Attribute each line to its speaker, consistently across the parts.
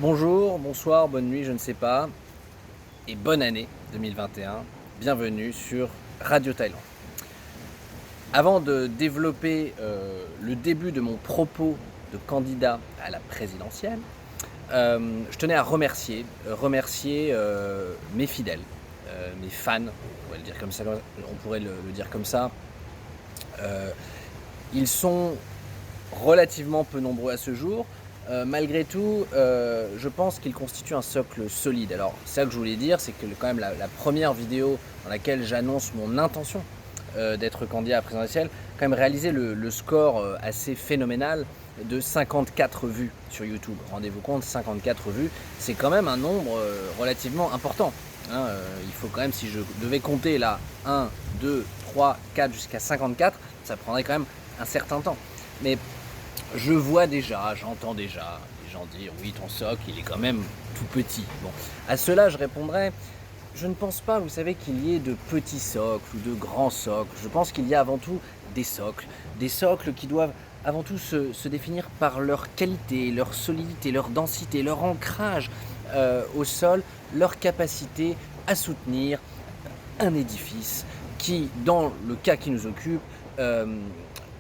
Speaker 1: Bonjour, bonsoir, bonne nuit, je ne sais pas, et bonne année 2021. Bienvenue sur Radio Thaïlande. Avant de développer le début de mon propos de candidat à la présidentielle, je tenais à remercier mes fidèles, mes fans, on pourrait le dire comme ça. Ils sont relativement peu nombreux à ce jour. Malgré tout, je pense qu'il constitue un socle solide. Alors, c'est ça que je voulais dire, c'est que quand même la première vidéo dans laquelle j'annonce mon intention d'être candidat à la présidentielle, quand même réaliser le score assez phénoménal de 54 vues sur YouTube. Rendez-vous compte, 54 vues, c'est quand même un nombre relativement important. Il faut quand même, si je devais compter là, 1, 2, 3, 4 jusqu'à 54, ça prendrait quand même un certain temps. Mais je vois déjà, j'entends déjà les gens dire oui, ton socle il est quand même tout petit. Bon, à cela je répondrais, je ne pense pas, vous savez, qu'il y ait de petits socles ou de grands socles. Je pense qu'il y a avant tout des socles qui doivent avant tout se définir par leur qualité, leur solidité, leur densité, leur ancrage au sol, leur capacité à soutenir un édifice qui, dans le cas qui nous occupe,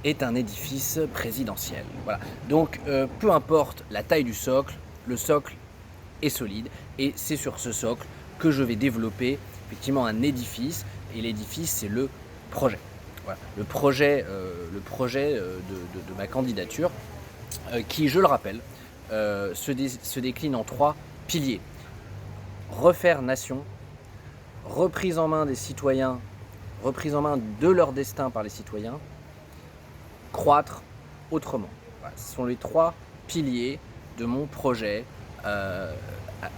Speaker 1: est un édifice présidentiel. Voilà. Donc, peu importe la taille du socle, le socle est solide et c'est sur ce socle que je vais développer effectivement un édifice, et l'édifice c'est le projet. Voilà. Le projet de ma candidature qui, je le rappelle, se décline en 3 piliers. Refaire nation, reprise en main des citoyens, reprise en main de leur destin par les citoyens, croître autrement. Voilà, ce sont les 3 piliers de mon projet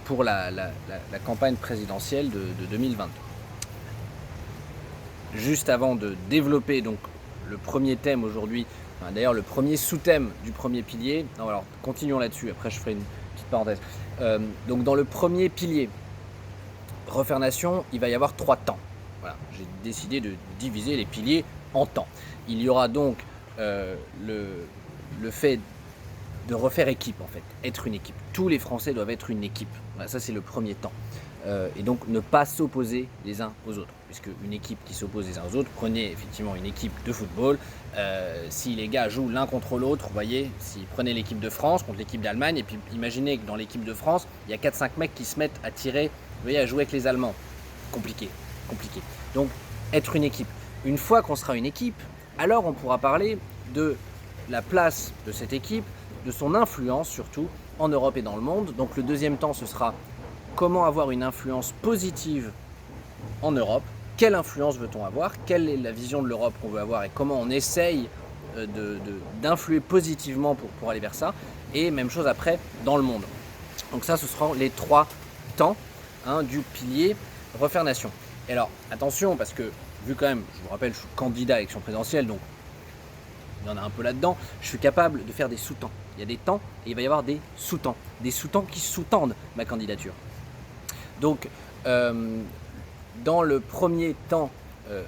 Speaker 1: pour la campagne présidentielle de 2022. Juste avant de développer donc le premier thème aujourd'hui, d'ailleurs le premier sous-thème du premier pilier, non, alors continuons là-dessus, après je ferai une petite parenthèse. Donc dans le premier pilier, refaire nation, il va y avoir 3 temps. Voilà, j'ai décidé de diviser les piliers en temps. Il y aura donc le fait de refaire équipe, en fait, être une équipe. Tous les Français doivent être une équipe. Voilà, ça c'est le premier temps. Et donc ne pas s'opposer les uns aux autres, puisque une équipe qui s'oppose les uns aux autres, prenez effectivement une équipe de football, si les gars jouent l'un contre l'autre, vous voyez, si prenez l'équipe de France contre l'équipe d'Allemagne, et puis imaginez que dans l'équipe de France, il y a 4-5 mecs qui se mettent à tirer, vous voyez, à jouer avec les Allemands. Compliqué. Donc être une équipe. Une fois qu'on sera une équipe, alors on pourra parler de la place de cette équipe, de son influence surtout en Europe et dans le monde. Donc le deuxième temps, ce sera comment avoir une influence positive en Europe. Quelle influence veut-on avoir? Quelle est la vision de l'Europe qu'on veut avoir et comment on essaye d'influer positivement pour aller vers ça. Et même chose après dans le monde. Donc ça, ce seront les 3 temps du pilier refaire nation. Et alors, attention, parce que vu quand même, je vous rappelle, je suis candidat à l'élection présidentielle, donc il y en a un peu là-dedans, je suis capable de faire des sous-temps. Il y a des temps et il va y avoir des sous-temps qui sous-tendent ma candidature. Donc, dans le premier temps,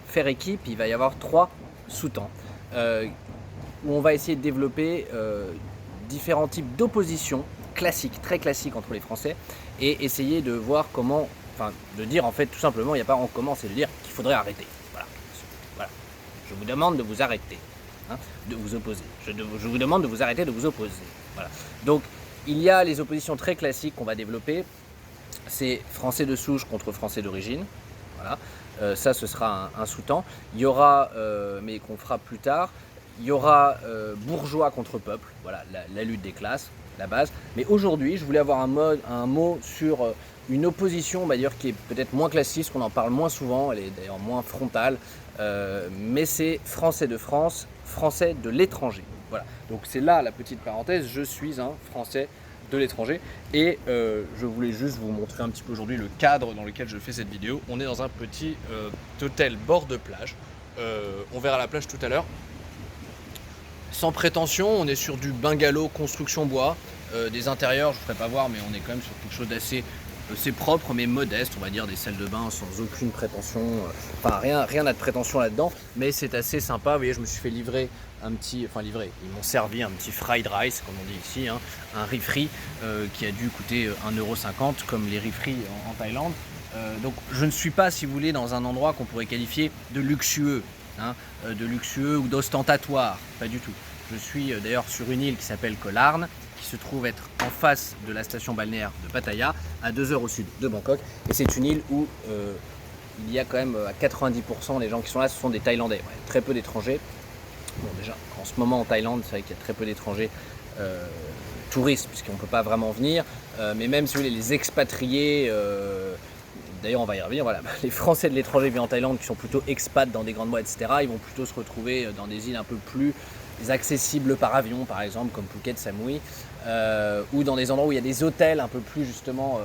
Speaker 1: faire équipe, il va y avoir 3 sous-temps où on va essayer de développer différents types d'opposition classiques, très classiques entre les Français, et essayer de voir comment, enfin, de dire en fait tout simplement, il n'y a pas en comment, c'est de dire qu'il faudrait arrêter. Voilà. Je vous demande de vous arrêter. De vous opposer. Je vous demande de vous arrêter de vous opposer. Voilà. Donc, il y a les oppositions très classiques qu'on va développer. C'est français de souche contre français d'origine. Voilà. Ça, ce sera un sous-temps. Il y aura, mais qu'on fera plus tard, il y aura bourgeois contre peuple. Voilà, la lutte des classes, la base. Mais aujourd'hui, je voulais avoir un mot sur une opposition, d'ailleurs, qui est peut-être moins classique, qu'on en parle moins souvent. Elle est d'ailleurs moins frontale. Mais c'est français de France, français de l'étranger. Voilà, donc c'est là la petite parenthèse, je suis un français de l'étranger et je voulais juste vous montrer un petit peu aujourd'hui le cadre dans lequel je fais cette vidéo. On est dans un petit hôtel bord de plage, on verra la plage tout à l'heure. Sans prétention, on est sur du bungalow construction bois, des intérieurs je ne vous ferai pas voir, mais on est quand même sur quelque chose d'assez c'est propre mais modeste, on va dire, des salles de bain sans aucune prétention, enfin rien n'a de prétention là-dedans, mais c'est assez sympa. Vous voyez, je me suis fait livrer livré, ils m'ont servi un petit fried rice, comme on dit ici, hein, un riz frit qui a dû coûter 1,50 € comme les riz frits en Thaïlande. Donc je ne suis pas, si vous voulez, dans un endroit qu'on pourrait qualifier de luxueux, hein, ou d'ostentatoire, pas du tout. Je suis d'ailleurs sur une île qui s'appelle Koh Larn, qui se trouve être en face de la station balnéaire de Pattaya, à 2 heures au sud de Bangkok. Et c'est une île où il y a quand même à 90% des gens qui sont là, ce sont des Thaïlandais. Ouais, très peu d'étrangers. Bon, déjà, en ce moment en Thaïlande, c'est vrai qu'il y a très peu d'étrangers touristes, puisqu'on ne peut pas vraiment venir. Mais même si vous voulez, les expatriés, d'ailleurs on va y revenir, voilà, les Français de l'étranger vivant en Thaïlande, qui sont plutôt expats dans des grandes boîtes, etc., ils vont plutôt se retrouver dans des îles un peu plus accessibles par avion, par exemple, comme Phuket, Samui, ou dans des endroits où il y a des hôtels un peu plus justement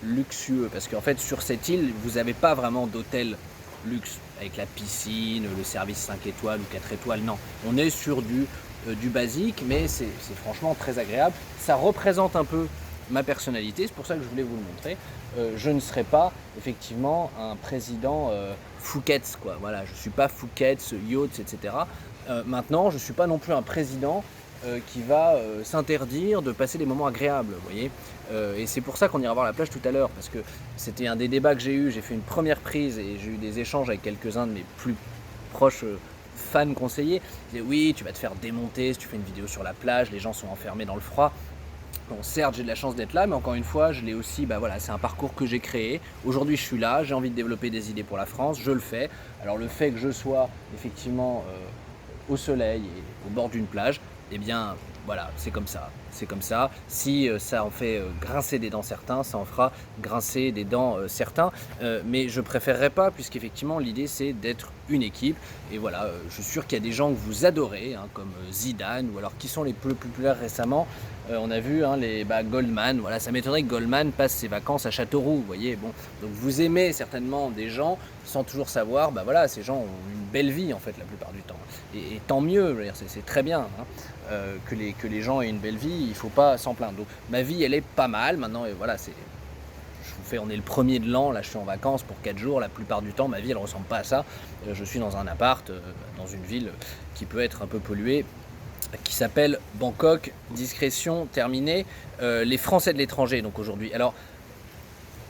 Speaker 1: luxueux. Parce qu'en fait, sur cette île, vous n'avez pas vraiment d'hôtel luxe, avec la piscine, le service 5 étoiles ou 4 étoiles, non. On est sur du basique, mais c'est franchement très agréable. Ça représente un peu ma personnalité, c'est pour ça que je voulais vous le montrer. Je ne serai pas effectivement un président Phuket, quoi. Voilà, je ne suis pas Phuket, yachts, etc. Maintenant, je ne suis pas non plus un président qui va s'interdire de passer des moments agréables, vous voyez. Et c'est pour ça qu'on ira voir la plage tout à l'heure, parce que c'était un des débats que j'ai eu. J'ai fait une première prise et j'ai eu des échanges avec quelques-uns de mes plus proches fans conseillers. Ils disaient oui, tu vas te faire démonter si tu fais une vidéo sur la plage, les gens sont enfermés dans le froid. Bon, certes, j'ai de la chance d'être là, mais encore une fois, je l'ai aussi, voilà, c'est un parcours que j'ai créé. Aujourd'hui, je suis là, j'ai envie de développer des idées pour la France, je le fais. Alors le fait que je sois effectivement au soleil et au bord d'une plage, eh bien, voilà, c'est comme ça. C'est comme ça. Si ça en fait grincer des dents certains, ça en fera grincer des dents certains. Mais je préférerais pas, puisqu'effectivement, l'idée, c'est d'être une équipe. Et voilà, je suis sûr qu'il y a des gens que vous adorez, hein, comme Zidane, ou alors qui sont les plus populaires récemment. On a vu Goldman. Voilà, ça m'étonnerait que Goldman passe ses vacances à Châteauroux, vous voyez. Bon, donc vous aimez certainement des gens sans toujours savoir, voilà, ces gens ont une belle vie en fait la plupart du temps. Et tant mieux, c'est très bien, hein, que les gens aient une belle vie, il ne faut pas s'en plaindre. Donc ma vie, elle est pas mal maintenant, et voilà, on est le 1er de l'an, là je suis en vacances pour 4 jours, la plupart du temps ma vie elle ressemble pas à ça. Je suis dans un appart, dans une ville qui peut être un peu polluée, qui s'appelle Bangkok. Discrétion terminée. Les Français de l'étranger, donc aujourd'hui. Alors,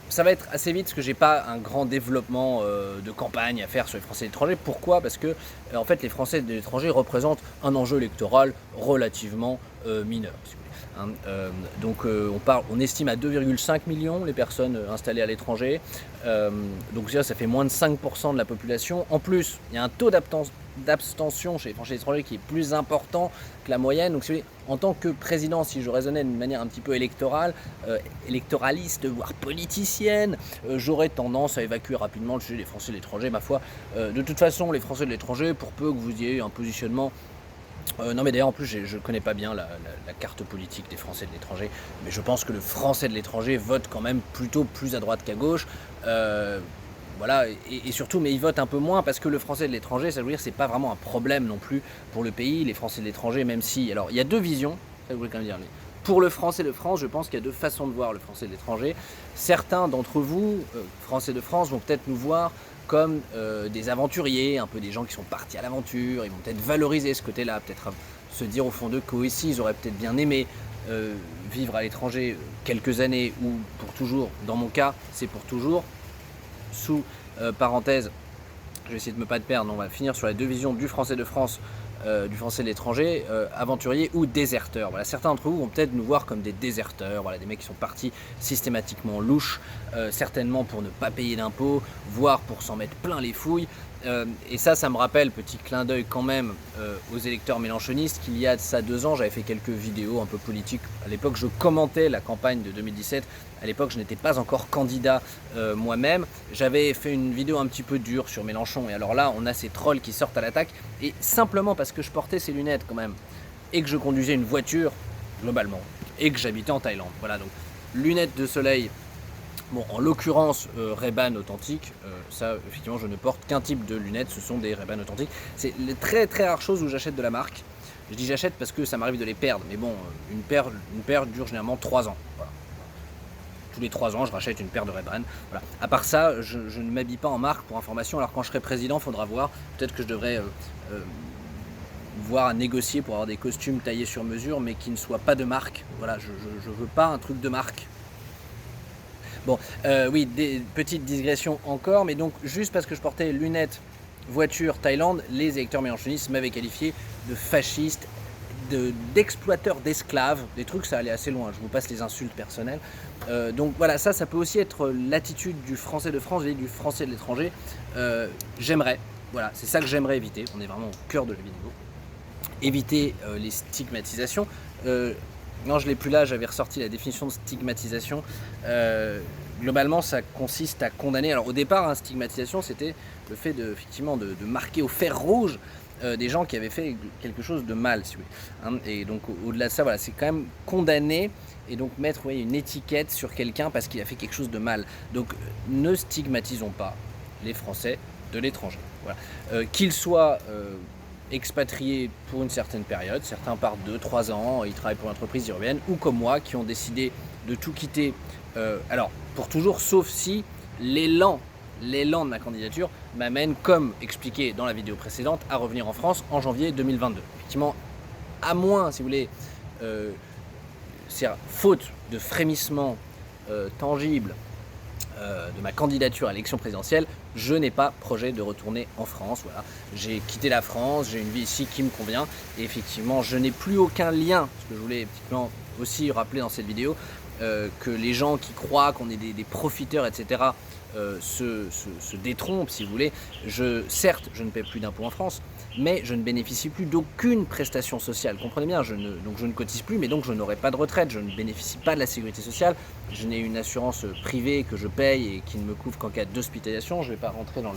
Speaker 1: ça va être assez vite parce que j'ai pas un grand développement de campagne à faire sur les Français de l'étranger. Pourquoi ? Parce que en fait, les Français de l'étranger représentent un enjeu électoral relativement mineur. Si vous voulez, hein. Donc on estime à 2,5 millions les personnes installées à l'étranger. Donc ça fait moins de 5% de la population. En plus, il y a un taux d'abstention chez les Français de l'étranger qui est plus important que la moyenne. Donc si vous voulez, en tant que président, si je raisonnais d'une manière un petit peu électorale, électoraliste, voire politicienne, j'aurais tendance à évacuer rapidement le sujet des Français de l'étranger, ma foi. De toute façon, les Français de l'étranger, pour peu que vous ayez un positionnement... non mais d'ailleurs en plus je connais pas bien la carte politique des Français de l'étranger, mais je pense que le Français de l'étranger vote quand même plutôt plus à droite qu'à gauche. Voilà, et surtout, mais ils votent un peu moins parce que le Français de l'étranger, ça veut dire que c'est pas vraiment un problème non plus pour le pays, les Français de l'étranger, même si... Alors, il y a deux visions, ça je voulais quand même dire. Mais pour le Français de France, je pense qu'il y a deux façons de voir le Français de l'étranger. Certains d'entre vous, Français de France, vont peut-être nous voir comme des aventuriers, un peu des gens qui sont partis à l'aventure, ils vont peut-être valoriser ce côté-là, peut-être se dire au fond d'eux qu'aussi ils auraient peut-être bien aimé vivre à l'étranger quelques années ou pour toujours. Dans mon cas, c'est pour toujours. Sous parenthèse, je vais essayer de ne pas te perdre, on va finir sur les deux visions du Français de France, du Français de l'étranger, aventurier ou déserteur. Voilà, certains d'entre vous vont peut-être nous voir comme des déserteurs, voilà, des mecs qui sont partis systématiquement louches, certainement pour ne pas payer d'impôts, voire pour s'en mettre plein les fouilles. Et ça me rappelle, petit clin d'œil quand même aux électeurs mélenchonistes, qu'il y a de ça 2 ans, j'avais fait quelques vidéos un peu politiques. À l'époque, je commentais la campagne de 2017. À l'époque, je n'étais pas encore candidat moi-même. J'avais fait une vidéo un petit peu dure sur Mélenchon. Et alors là, on a ces trolls qui sortent à l'attaque. Et simplement parce que je portais ces lunettes quand même, et que je conduisais une voiture, globalement, et que j'habitais en Thaïlande. Voilà, donc lunettes de soleil. Bon, en l'occurrence, Ray-Ban authentique, ça, effectivement, je ne porte qu'un type de lunettes, ce sont des Ray-Ban authentiques. C'est les très très rares choses où j'achète de la marque. Je dis j'achète parce que ça m'arrive de les perdre, mais bon, une paire dure généralement 3 ans. Voilà. Tous les 3 ans, je rachète une paire de Ray-Ban. Voilà. À part ça, je ne m'habille pas en marque pour information, alors quand je serai président, il faudra voir, peut-être que je devrais voire à négocier pour avoir des costumes taillés sur mesure, mais qui ne soient pas de marque. Voilà, je veux pas un truc de marque. Bon, oui, des petites digressions encore, mais donc juste parce que je portais lunettes, voiture, Thaïlande, les électeurs mélenchonistes m'avaient qualifié de fasciste, d'exploiteur d'esclaves, des trucs ça allait assez loin, je vous passe les insultes personnelles. Donc voilà, ça peut aussi être l'attitude du Français de France et du Français de l'étranger. J'aimerais, voilà, c'est ça que j'aimerais éviter, on est vraiment au cœur de la vidéo. Éviter les stigmatisations. Non, je l'ai plus là, j'avais ressorti la définition de stigmatisation. Globalement, ça consiste à condamner. Alors au départ, stigmatisation, c'était le fait effectivement de marquer au fer rouge des gens qui avaient fait quelque chose de mal, si vous voulez. Et donc au-delà de ça, voilà, c'est quand même condamner et donc mettre une étiquette sur quelqu'un parce qu'il a fait quelque chose de mal. Donc ne stigmatisons pas les Français de l'étranger. Voilà. Qu'ils soient expatriés pour une certaine période, certains partent 2-3 ans, ils travaillent pour l'entreprise, ils reviennent, ou comme moi, qui ont décidé de tout quitter, alors pour toujours, sauf si l'élan de ma candidature m'amène, comme expliqué dans la vidéo précédente, à revenir en France en janvier 2022. Effectivement, à moins, si vous voulez, c'est faute de frémissement tangible de ma candidature à l'élection présidentielle, je n'ai pas projet de retourner en France. Voilà. J'ai quitté la France, j'ai une vie ici qui me convient, et effectivement, je n'ai plus aucun lien, ce que je voulais effectivement aussi rappeler dans cette vidéo, que les gens qui croient qu'on est des profiteurs, etc., se détrompent, si vous voulez. Certes, je ne paie plus d'impôts en France, mais je ne bénéficie plus d'aucune prestation sociale. Comprenez bien, donc je ne cotise plus, mais donc je n'aurai pas de retraite, je ne bénéficie pas de la sécurité sociale, je n'ai une assurance privée que je paye et qui ne me couvre qu'en cas d'hospitalisation. Je ne vais pas rentrer dans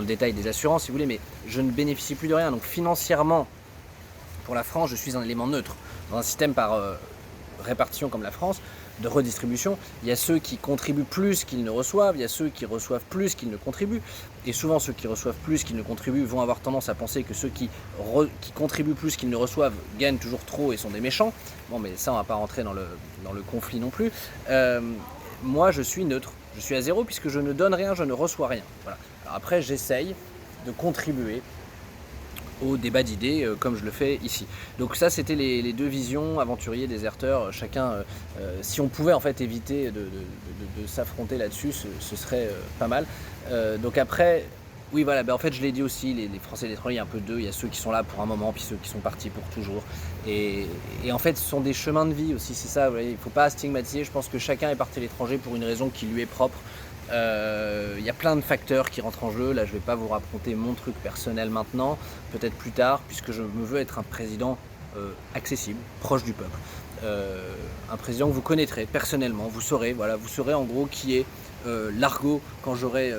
Speaker 1: le détail des assurances, si vous voulez, mais je ne bénéficie plus de rien. Donc financièrement, pour la France, je suis un élément neutre. Dans un système par répartition comme la France, de redistribution, il y a ceux qui contribuent plus qu'ils ne reçoivent, il y a ceux qui reçoivent plus qu'ils ne contribuent, et souvent ceux qui reçoivent plus qu'ils ne contribuent vont avoir tendance à penser que ceux qui contribuent plus qu'ils ne reçoivent gagnent toujours trop et sont des méchants. Bon, mais ça, on ne va pas rentrer dans le conflit non plus. Moi, je suis neutre, je suis à zéro puisque je ne donne rien, je ne reçois rien. Voilà. Alors après, j'essaye de contribuer au débat d'idées comme je le fais ici. Donc ça, c'était les deux visions, aventuriers, déserteurs, chacun, si on pouvait en fait éviter de s'affronter là-dessus, ce serait pas mal. Donc après, oui voilà, en fait je l'ai dit aussi, les Français de l'étranger, il y a un peu d'eux, il y a ceux qui sont là pour un moment, puis ceux qui sont partis pour toujours. Et en fait, ce sont des chemins de vie aussi, c'est ça, vous voyez, il ne faut pas stigmatiser, je pense que chacun est parti à l'étranger pour une raison qui lui est propre. Y a plein de facteurs qui rentrent en jeu. Là, je vais pas vous raconter mon truc personnel maintenant, peut-être plus tard, puisque je me veux être un président accessible, proche du peuple. Un président que vous connaîtrez personnellement, vous saurez en gros qui est Largo quand j'aurai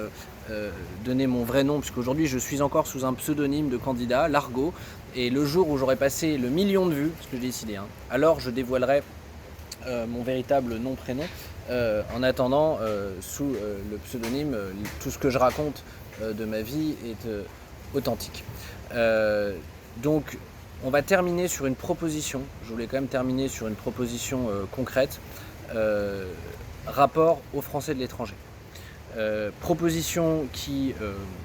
Speaker 1: donné mon vrai nom, puisqu'aujourd'hui je suis encore sous un pseudonyme de candidat, Largo, et le jour où j'aurai passé le 1 million de vues, ce que j'ai décidé, alors je dévoilerai mon véritable nom, prénom. En attendant, sous le pseudonyme, tout ce que je raconte de ma vie est authentique. Donc, on va terminer sur une proposition. Je voulais quand même terminer sur une proposition concrète. Rapport aux Français de l'étranger. Proposition qui...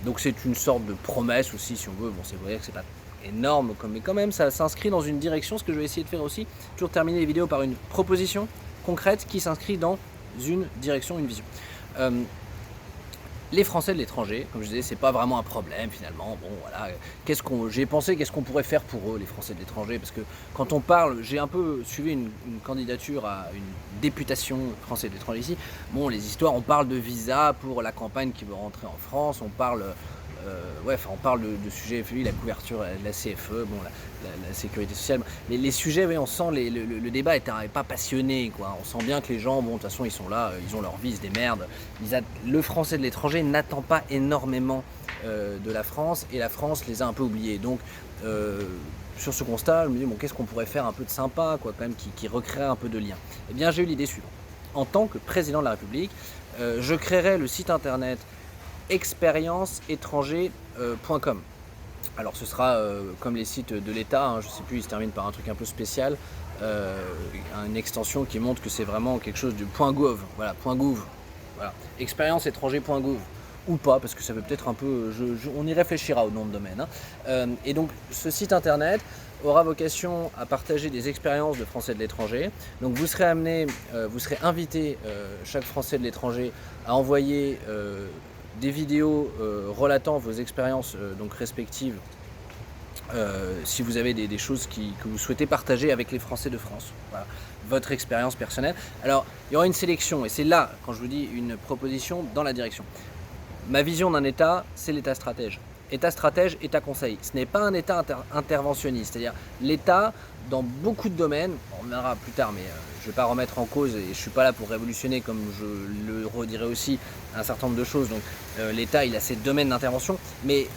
Speaker 1: donc c'est une sorte de promesse aussi, si on veut. Bon, c'est vrai que c'est pas énorme, mais quand même ça s'inscrit dans une direction, ce que je vais essayer de faire aussi, toujours terminer les vidéos par une proposition concrète qui s'inscrit dans une direction, une vision. Les Français de l'étranger, comme je disais, c'est pas vraiment un problème finalement. Bon voilà, j'ai pensé qu'est-ce qu'on pourrait faire pour eux, les Français de l'étranger, parce que quand on parle, j'ai un peu suivi une candidature à une députation Français de l'étranger ici. Bon, les histoires, on parle de visa pour la campagne qui veut rentrer en France, on parle on parle de sujets FEI, la couverture, la CFE, bon, la sécurité sociale. Les sujets, on sent le débat est pas passionné, quoi. On sent bien que les gens, bon, de toute façon, ils sont là, ils ont leur vie, ils se démerdent. Le Français de l'étranger n'attend pas énormément de la France, et la France les a un peu oubliés. Donc, sur ce constat, je me dis, bon, qu'est-ce qu'on pourrait faire un peu de sympa, quoi, quand même, qui recréerait un peu de lien. Eh bien, j'ai eu l'idée suivante. En tant que président de la République, je créerai le site internet expérienceétranger.com. Alors ce sera comme les sites de l'État, je ne sais plus, il se termine par un truc un peu spécial, une extension qui montre que c'est vraiment quelque chose du .gouv, voilà, .gouv, voilà, expérienceétranger.gouv. ou pas, parce que ça peut peut-être un peu, on y réfléchira au nom de domaine. Et donc ce site internet aura vocation à partager des expériences de Français de l'étranger. Donc vous serez invité, chaque Français de l'étranger, à envoyer des vidéos relatant vos expériences donc respectives, si vous avez des choses que vous souhaitez partager avec les Français de France. Voilà, votre expérience personnelle. Alors, il y aura une sélection, et c'est là, quand je vous dis une proposition dans la direction. Ma vision d'un État, c'est l'État stratège. État stratège, État conseil. Ce n'est pas un État interventionniste, c'est-à-dire l'État, dans beaucoup de domaines, on verra plus tard, mais je ne vais pas remettre en cause, et je ne suis pas là pour révolutionner, comme je le redirai aussi, un certain nombre de choses. Donc l'État, il a ses domaines d'intervention, mais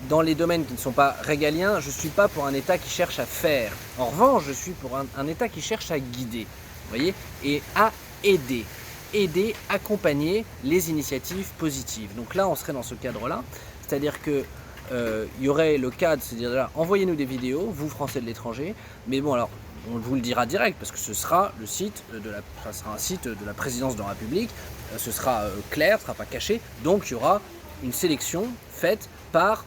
Speaker 1: dans les domaines qui ne sont pas régaliens, je ne suis pas pour un État qui cherche à faire. En revanche, je suis pour un État qui cherche à guider, vous voyez, et à aider, accompagner les initiatives positives. Donc là, on serait dans ce cadre-là, c'est-à-dire que il y aurait le cadre, c'est-à-dire là, envoyez-nous des vidéos, vous Français de l'étranger, mais bon alors, on vous le dira direct, parce que ce sera un site de la présidence de la République, ce sera clair, ce ne sera pas caché, donc il y aura une sélection faite par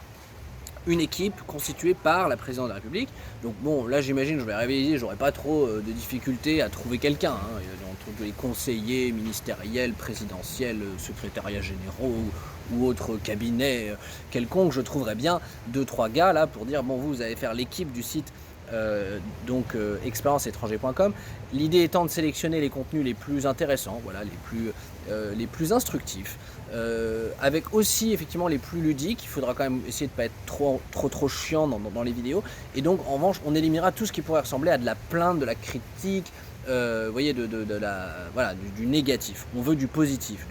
Speaker 1: une équipe constituée par la présidence de la République. Donc bon, là j'imagine, je vais réveiller, j'aurai pas trop de difficultés à trouver quelqu'un. Entre les conseillers ministériels, présidentiels, secrétariats généraux ou autres cabinets quelconques, je trouverai bien 2-3 gars là pour dire bon, vous allez faire l'équipe du site expérienceétranger.com. L'idée étant de sélectionner les contenus les plus intéressants, voilà, les plus instructifs, avec aussi effectivement les plus ludiques. Il faudra quand même essayer de ne pas être trop chiant dans les vidéos, et donc en revanche on éliminera tout ce qui pourrait ressembler à de la plainte, de la critique, vous voyez, du négatif. On veut du positif,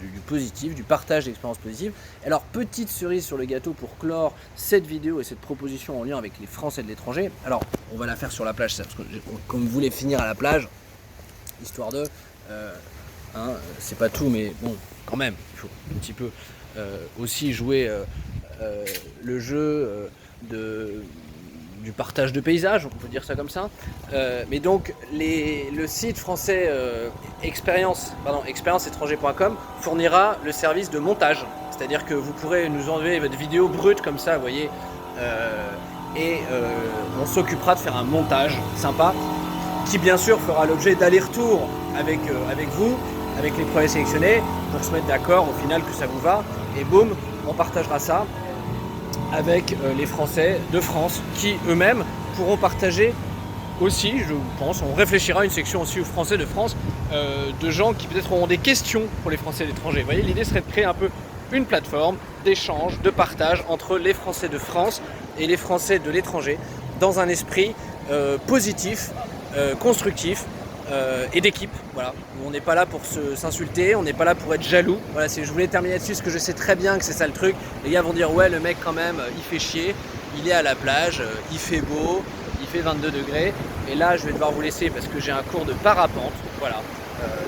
Speaker 1: du partage d'expériences positives. Alors petite cerise sur le gâteau pour clore cette vidéo et cette proposition en lien avec les Français de l'étranger. Alors on va la faire sur la plage, parce que comme vous voulez finir à la plage, histoire de c'est pas tout, mais bon, quand même, il faut un petit peu aussi jouer le jeu du partage de paysages, on peut dire ça comme ça. Mais donc, le site français expérienceétranger.com fournira le service de montage. C'est-à-dire que vous pourrez nous enlever votre vidéo brute comme ça, vous voyez, et on s'occupera de faire un montage sympa, qui bien sûr fera l'objet d'aller-retour avec vous, avec les premiers sélectionnés, pour se mettre d'accord au final que ça vous va, et boum, on partagera ça avec les Français de France, qui eux-mêmes pourront partager aussi, je pense, on réfléchira à une section aussi aux Français de France, de gens qui peut-être auront des questions pour les Français de l'étranger. Vous voyez, l'idée serait de créer un peu une plateforme d'échange, de partage entre les Français de France et les Français de l'étranger, dans un esprit positif, constructif, et d'équipe. Voilà. On n'est pas là pour s'insulter, on n'est pas là pour être jaloux. Voilà, je voulais terminer là-dessus parce que je sais très bien que c'est ça le truc. Les gars vont dire ouais, le mec quand même, il fait chier, il est à la plage, il fait beau, il fait 22 degrés. Et là, je vais devoir vous laisser parce que j'ai un cours de parapente. Voilà.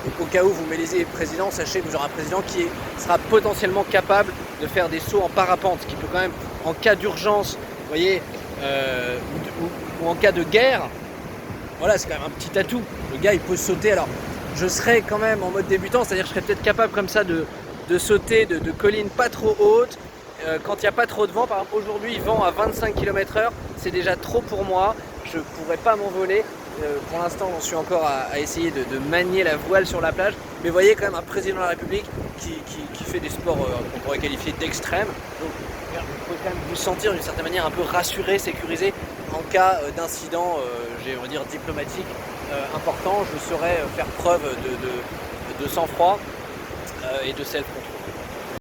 Speaker 1: Donc au cas où vous m'élisez président, sachez que vous aurez un président qui sera potentiellement capable de faire des sauts en parapente, ce qui peut quand même, en cas d'urgence, vous voyez, ou en cas de guerre, voilà, c'est quand même un petit atout. Le gars, il peut sauter. Alors, je serais quand même en mode débutant, c'est-à-dire que je serais peut-être capable comme ça de sauter de collines pas trop hautes, quand il n'y a pas trop de vent. Par exemple, aujourd'hui, il vent à 25 km/h, c'est déjà trop pour moi. Je ne pourrais pas m'envoler. Pour l'instant, j'en suis encore à essayer de manier la voile sur la plage. Mais vous voyez quand même un président de la République qui fait des sports qu'on pourrait qualifier d'extrême. Donc, vous pouvez quand même vous sentir d'une certaine manière un peu rassuré, sécurisé. En cas d'incident, on va dire diplomatique important, je saurais faire preuve de sang-froid et de self-control.